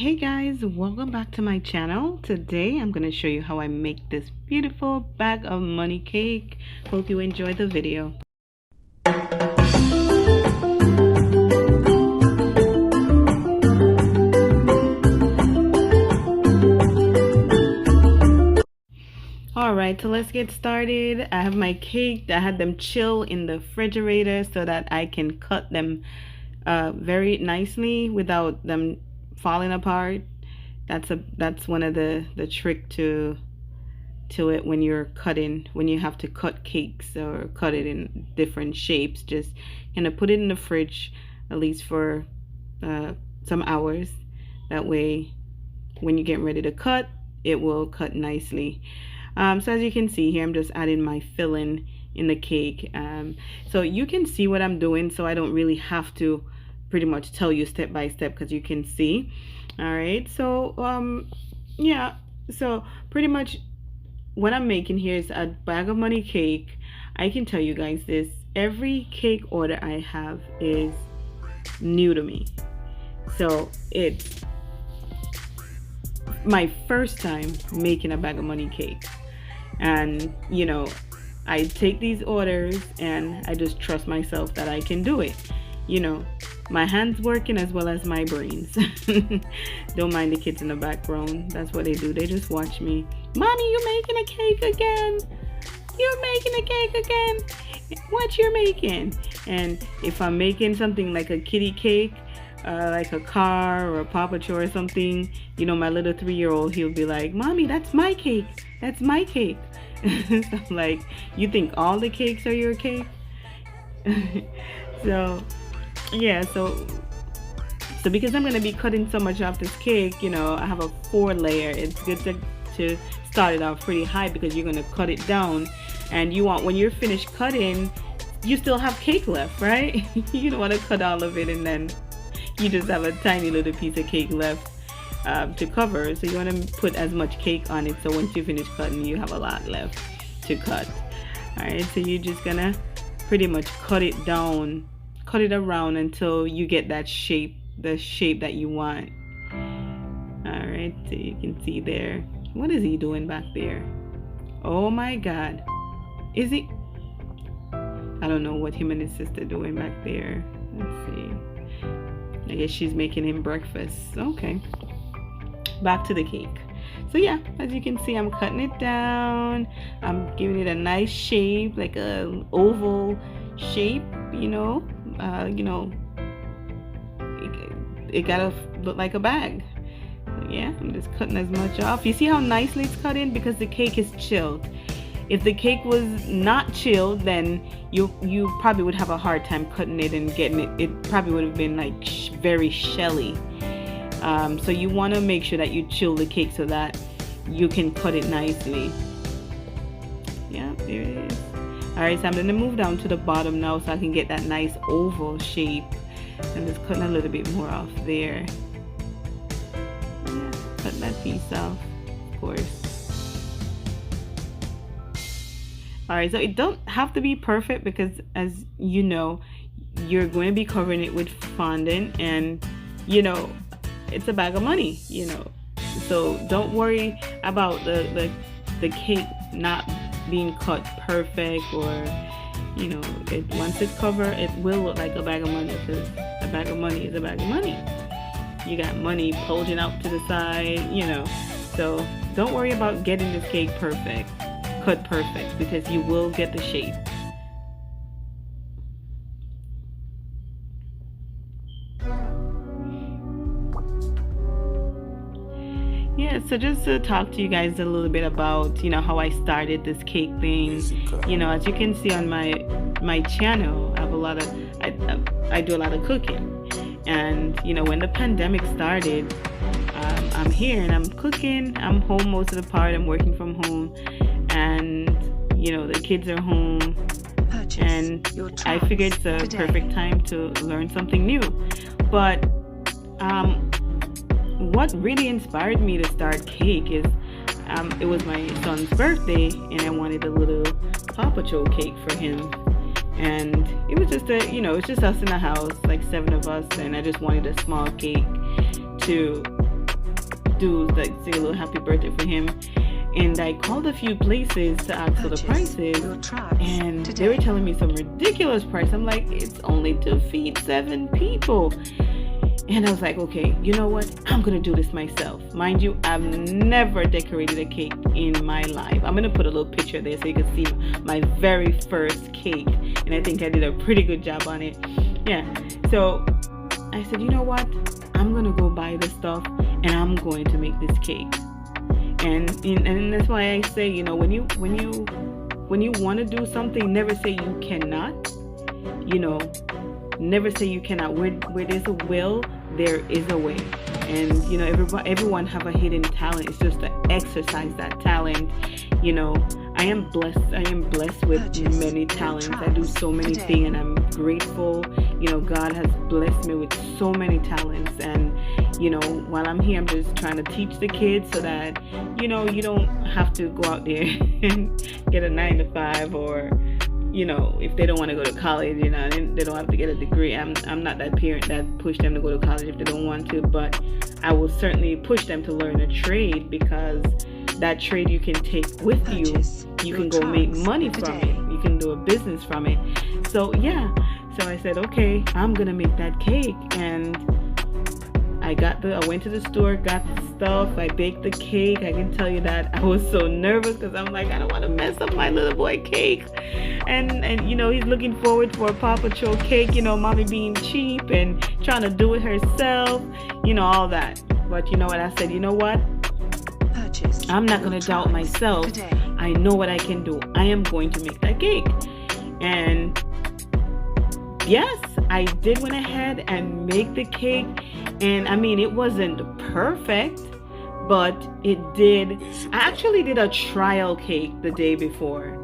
Hey guys, welcome back to my channel. Today I'm going to show you how I make this beautiful bag of money cake. Hope you enjoy the video. Alright, so let's get started. I have my cake. I had them chill in the refrigerator so that I can cut them very nicely without them falling apart. That's one of the trick to it when you're cutting, when you have to cut cakes or cut it in different shapes. Just put it in the fridge at least for some hours. That way when you get ready to cut, it will cut nicely. So as you can see here, I'm just adding my filling in the cake. So you can see what I'm doing, so I don't really have to pretty much tell you step by step because you can see. All right, so yeah, so pretty much what I'm making here is a bag of money cake. I can tell you guys this, every cake order I have is new to me, so it's my first time making a bag of money cake. And I take these orders and I just trust myself that I can do it. My hands working as well as my brains. Don't mind the kids in the background. That's what they do. They just watch me. Mommy, you making a cake again? You're making a cake again? What you're making? And if I'm making something like a kitty cake, like a car or a Paw Patrol or something, my little 3-year-old, he'll be like, Mommy, that's my cake. That's my cake. So I'm like, you think all the cakes are your cake? So yeah, so because I'm going to be cutting so much off this cake, I have a 4-layer. It's good to start it off pretty high because you're going to cut it down, and you want, when you're finished cutting, you still have cake left, right? You don't want to cut all of it and then you just have a tiny little piece of cake left to cover. So you want to put as much cake on it, so once you finish cutting, you have a lot left to cut. All right, so you're just gonna pretty much cut it down, cut it around until you get that shape, the shape that you want. All right, so you can see there. What is he doing back there? Oh my God, is he? I don't know what him and his sister doing back there. Let's see. I guess she's making him breakfast. Okay, back to the cake. So yeah, as you can see, I'm cutting it down. I'm giving it a nice shape, like a oval shape. It gotta look like a bag. So yeah, I'm just cutting as much off. You see how nicely it's cut in because the cake is chilled. If the cake was not chilled, then you probably would have a hard time cutting it and getting it. It probably would have been like very shelly. So you want to make sure that you chill the cake so that you can cut it nicely. Yeah, there it is. Alright, so I'm going to move down to the bottom now so I can get that nice oval shape. I'm just cutting a little bit more off there. Yeah, cut that piece off, of course. Alright, so it don't have to be perfect because, as you know, you're going to be covering it with fondant, and it's a bag of money, so don't worry about the cake not being cut perfect, or once it's covered, it will look like a bag of money because a bag of money is a bag of money. You got money bulging out to the side, so don't worry about getting this cake perfect, cut perfect, because you will get the shape. Yeah, so just to talk to you guys a little bit about how I started this cake thing. As you can see on my channel, I have a lot of I do a lot of cooking, and when the pandemic started, I'm here and I'm cooking. I'm home most of the part. I'm working from home, and the kids are home, and I figured it's a perfect time to learn something new. But what really inspired me to start cake is it was my son's birthday, and I wanted a little Paw Patrol cake for him. And it was just it's just us in the house, like 7 of us, and I just wanted a small cake to do, like, say a little happy birthday for him. And I called a few places to ask for the prices, and they were telling me some ridiculous price. I'm like, it's only to feed 7 people. And I was like, okay, you know what? I'm going to do this myself. Mind you, I've never decorated a cake in my life. I'm going to put a little picture there so you can see my very first cake. And I think I did a pretty good job on it. Yeah. So I said, you know what? I'm going to go buy this stuff and I'm going to make this cake. And that's why I say, you know, when you want to do something, never say you cannot. You know, never say you cannot. Where there's a will, there is a way. And you know, everyone have a hidden talent. It's just to exercise that talent. You know, I am blessed with many talents. I do so many things, and I'm grateful. You know, God has blessed me with so many talents. And you know, while I'm here, I'm just trying to teach the kids so that, you know, you don't have to go out there and get a 9-to-5, or, you know, if they don't want to go to college, you know, they don't have to get a degree. I'm not that parent that push them to go to college if they don't want to, but I will certainly push them to learn a trade, because that trade you can take with you. You can go make money from it. You can do a business from it. So yeah, so I said, okay, I'm gonna make that cake. And I went to the store, got the stuff, I baked the cake. I can tell you that I was so nervous because I'm like, I don't want to mess up my little boy cake. And you know, he's looking forward for a Paw Patrol cake, you know, mommy being cheap and trying to do it herself, you know, all that. But you know what, I said, you know what? I'm not going to doubt myself. I know what I can do. I am going to make that cake. And yes, I did went ahead and make the cake. And I mean, it wasn't perfect, but it did. I actually did a trial cake the day before.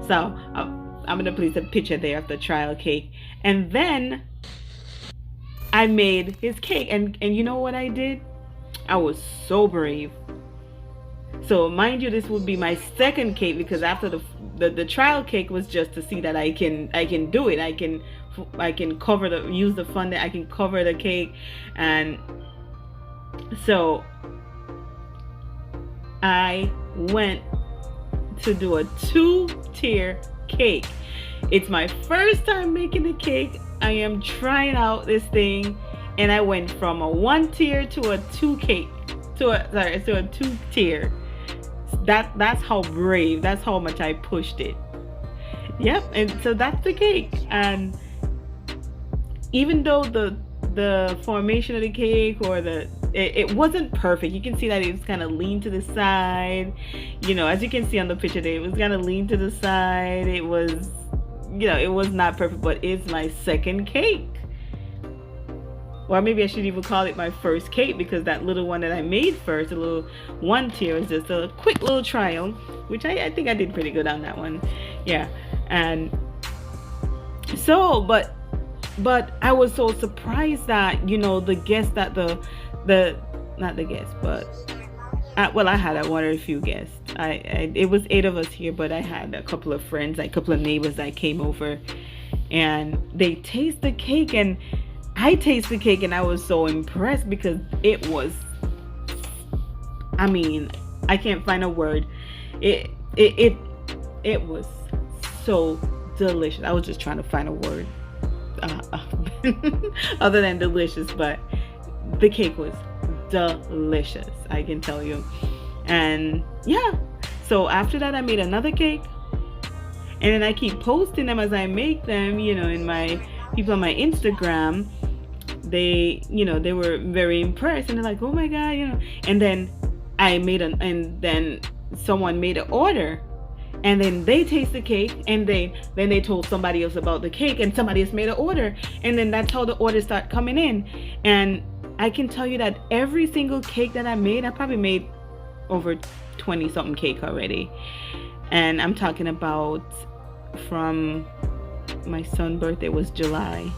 So I'm going to place a picture there of the trial cake. And then I made his cake. And you know what I did? I was so brave. So mind you, this would be my second cake, because after the trial cake was just to see that I can do it. I can use the fun that I can cover the cake. And so I went to do a 2-tier cake. It's my first time making a cake. I am trying out this thing, and I went from a 1-tier to a 2-tier. That's how brave, that's how much I pushed it. Yep. And so that's the cake. And even though the formation of the cake, or it wasn't perfect, you can see that it was kind of lean to the side, you know, as you can see on the picture there, it was kind of lean to the side. It was, you know, it was not perfect, but it's my second cake. Or maybe I should even call it my first cake, because that little one that I made first, a little 1-tier, is just a quick little trial, which I think I did pretty good on that one. Yeah. And so, but I was so surprised that, you know, the guests that not the guests, but I had one or a few guests. It was 8 of us here, but I had a couple of friends, like a couple of neighbors that came over, and they taste the cake, and I tasted the cake, and I was so impressed, because it was, I mean, I can't find a word. It was so delicious. I was just trying to find a word other than delicious, but the cake was delicious, I can tell you. And yeah, so after that I made another cake, and then I keep posting them as I make them, you know, in my people on my Instagram. They, you know, they were very impressed, and they're like, oh my god, you know. And then and then someone made an order, and then they taste the cake, and then they told somebody else about the cake, and somebody else made an order, and then that's how the orders start coming in. And I can tell you that every single cake that I made, I probably made over 20 something cake already. And I'm talking about from my son's birthday was July.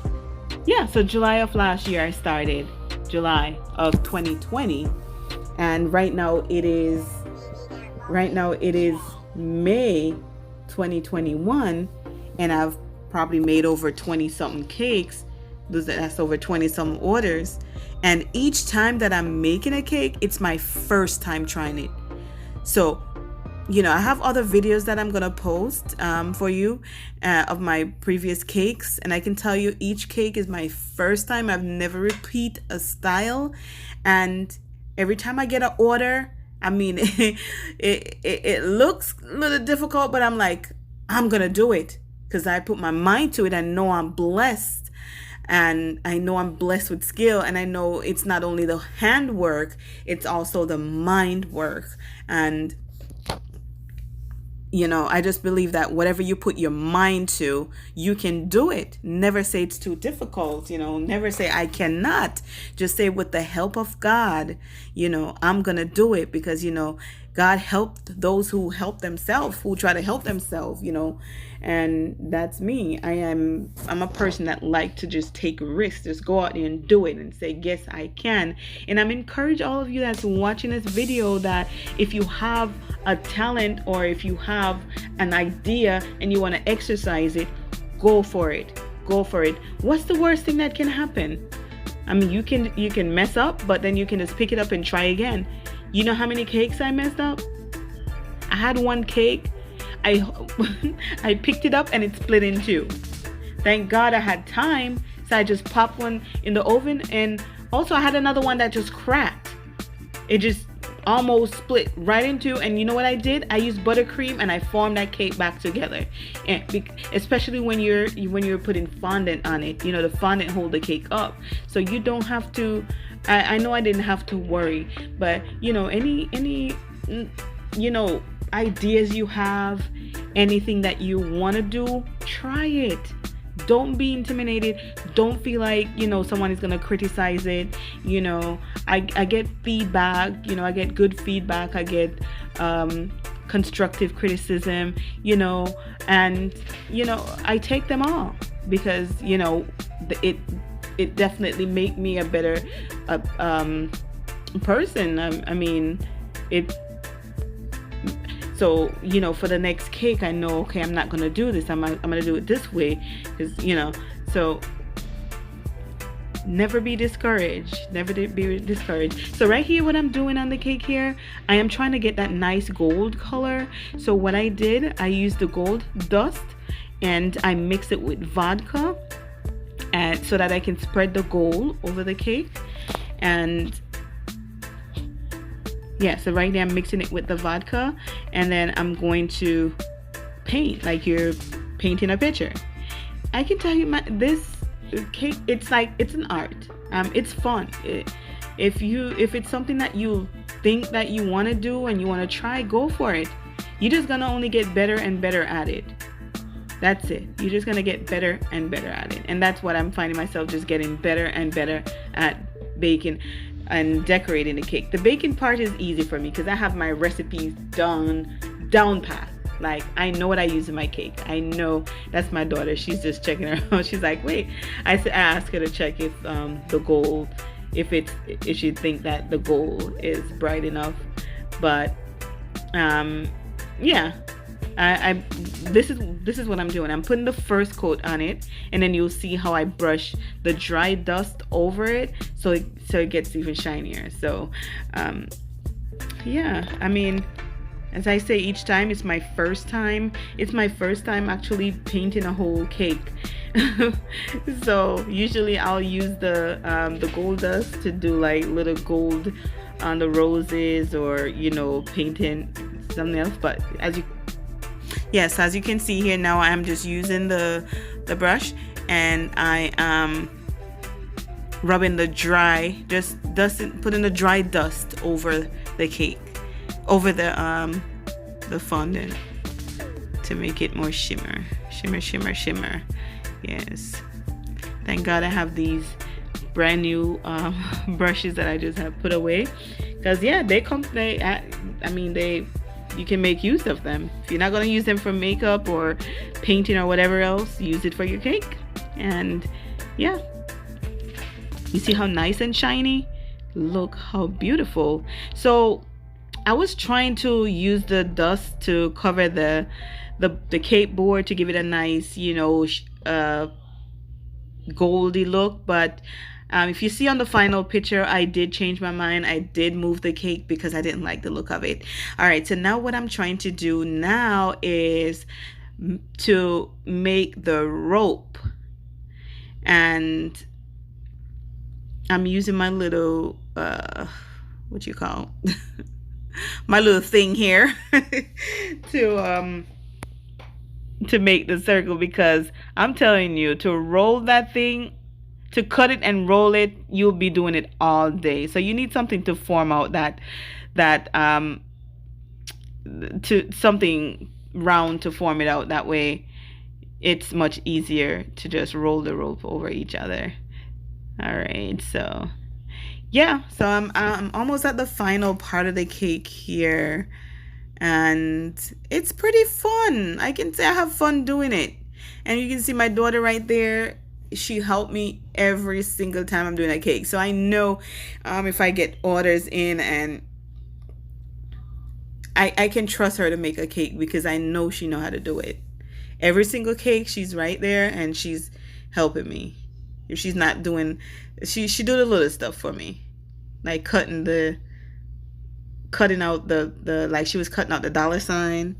Yeah, so July of last year I started, July of 2020, and right now it is May 2021, and I've probably made over 20 something cakes. That's over 20 some orders. And each time that I'm making a cake, it's my first time trying it. So, I have other videos that I'm gonna post for you of my previous cakes, and I can tell you each cake is my first time. I've never repeat a style, and every time I get an order, I mean, it looks a little difficult, but I'm like, I'm gonna do it because I put my mind to it. I know I'm blessed, and I know I'm blessed with skill, and I know it's not only the handwork, it's also the mind work. And I just believe that whatever you put your mind to, you can do it. Never say it's too difficult, never say I cannot. Just say with the help of God, I'm going to do it because, God helped those who help themselves, who try to help themselves, and that's me. I'm a person that like to just take risks, just go out there and do it and say, yes, I can. And I'm encourage all of you that's watching this video that if you have a talent or if you have an idea and you want to exercise it, go for it. Go for it. What's the worst thing that can happen? I mean, you can mess up, but then you can just pick it up and try again. You know how many cakes I messed up? I had one cake. I picked it up and it split in two. Thank God I had time, so I just popped one in the oven, and also I had another one that just cracked. It just almost split right in two, and you know what I did? I used buttercream and I formed that cake back together. And especially when you're putting fondant on it, the fondant hold the cake up, so you don't have to. I know I didn't have to worry, but any ideas you have, anything that you want to do, try it. Don't be intimidated. Don't feel like someone is going to criticize it. I get feedback. I get good feedback. I get constructive criticism, and I take them all because it definitely make me a better person. I mean, it. So, for the next cake, I know, okay, I'm not going to do this. I'm going to do it this way because, so never be discouraged. Never be discouraged. So right here, what I'm doing on the cake here, I am trying to get that nice gold color. So what I did, I used the gold dust and I mix it with vodka and so that I can spread the gold over the cake. And yeah, so right now I'm mixing it with the vodka, and then I'm going to paint like you're painting a picture. I can tell you this cake, it's an art. It's fun. If it's something that you think that you want to do and you want to try, go for it. You're just gonna only get better and better at it. That's it. You're just gonna get better and better at it, and that's what I'm finding myself just getting better and better at baking and decorating the cake. The baking part is easy for me because I have my recipes down pat. Like, I know what I use in my cake. I know. That's my daughter. She's just checking her out. She's like, wait. I asked her to check if the gold, if she think that the gold is bright enough. But yeah. This is what I'm doing. I'm putting the first coat on it, and then you'll see how I brush the dry dust over it so it gets even shinier. So yeah, I mean, as I say, each time it's my first time. It's my first time actually painting a whole cake. So usually I'll use the gold dust to do like little gold on the roses or painting something else. But as you can see here now, I'm just using the brush, and I am rubbing the dry, just putting the dry dust over the cake, over the fondant to make it more shimmer. Yes, thank God I have these brand new brushes that I just have put away, because yeah, you can make use of them. If you're not going to use them for makeup or painting or whatever else, use it for your cake. And yeah, you see how nice and shiny? Look how beautiful. So I was trying to use the dust to cover the cake board to give it a nice goldy look, but If you see on the final picture, I did change my mind. I did move the cake because I didn't like the look of it. All right, so now what I'm trying to do now is to make the rope. And I'm using my little, what you call, my little thing here to make the circle, because I'm telling you, to roll that thing, to cut it and roll it, you'll be doing it all day. So you need something to form out that to something round to form it out. That way it's much easier to just roll the rope over each other. All right, so yeah, so I'm almost at the final part of the cake here, and it's pretty fun. I can say I have fun doing it. And you can see my daughter right there. She helped me every single time I'm doing a cake. So I know if I get orders in, and I can trust her to make a cake because I know she know how to do it. Every single cake, she's right there and she's helping me. If she's not doing, she do the little stuff for me, like cutting out the like she was cutting out the dollar sign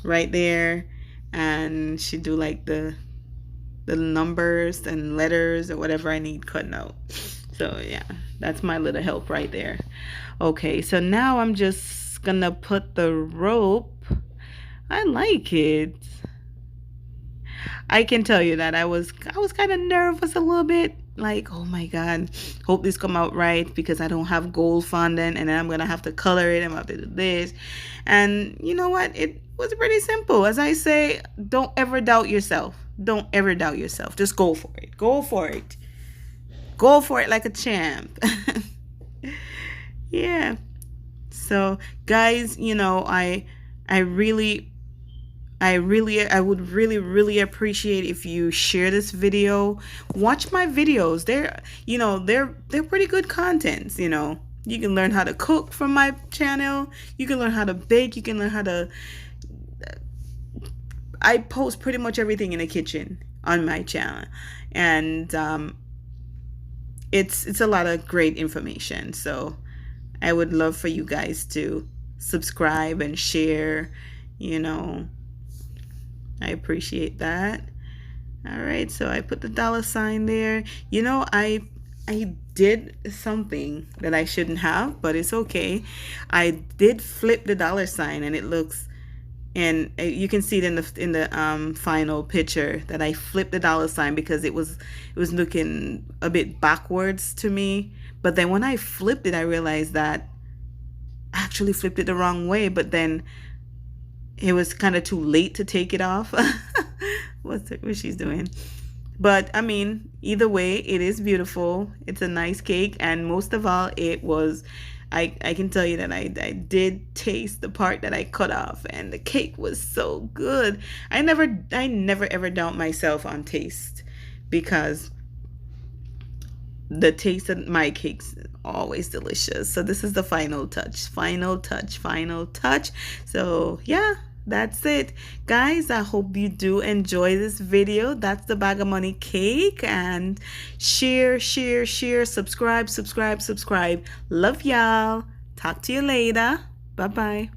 right there, and she do like the numbers and letters or whatever I need cutting out. So yeah, that's my little help right there. Okay, so now I'm just gonna put the rope. I like it. I can tell you that I was kind of nervous a little bit, like, oh my god, hope this come out right, because I don't have gold fondant, and then I'm gonna have to color it, I'm gonna have to do this. And you know what, it was pretty simple. As I say, don't ever doubt yourself. Don't ever doubt yourself. Just go for it. Go for it. Go for it like a champ. Yeah. So guys, you know, I would really appreciate if you share this video. Watch my videos. They're pretty good contents, you know. You can learn how to cook from my channel. You can learn how to bake. You can learn how to I post pretty much everything in the kitchen on my channel. And it's a lot of great information. So I would love for you guys to subscribe and share, you know. I appreciate that. All right, so I put the dollar sign there. You know, I did something that I shouldn't have, but it's okay. I did flip the dollar sign, and it looks, and you can see it in the final picture that I flipped the dollar sign because it was looking a bit backwards to me. But then when I flipped it, I realized that I actually flipped it the wrong way. But then it was kind of too late to take it off. What she's doing. But I mean, either way, it is beautiful. It's a nice cake, and most of all, it was, I can tell you that I did taste the part that I cut off, and the cake was so good. I never ever doubt myself on taste, because the taste of my cakes is always delicious. So this is the final touch. So yeah, that's it, guys. I hope you do enjoy this video. That's the Bag of Money cake. And share, subscribe. Love y'all. Talk to you later. Bye bye.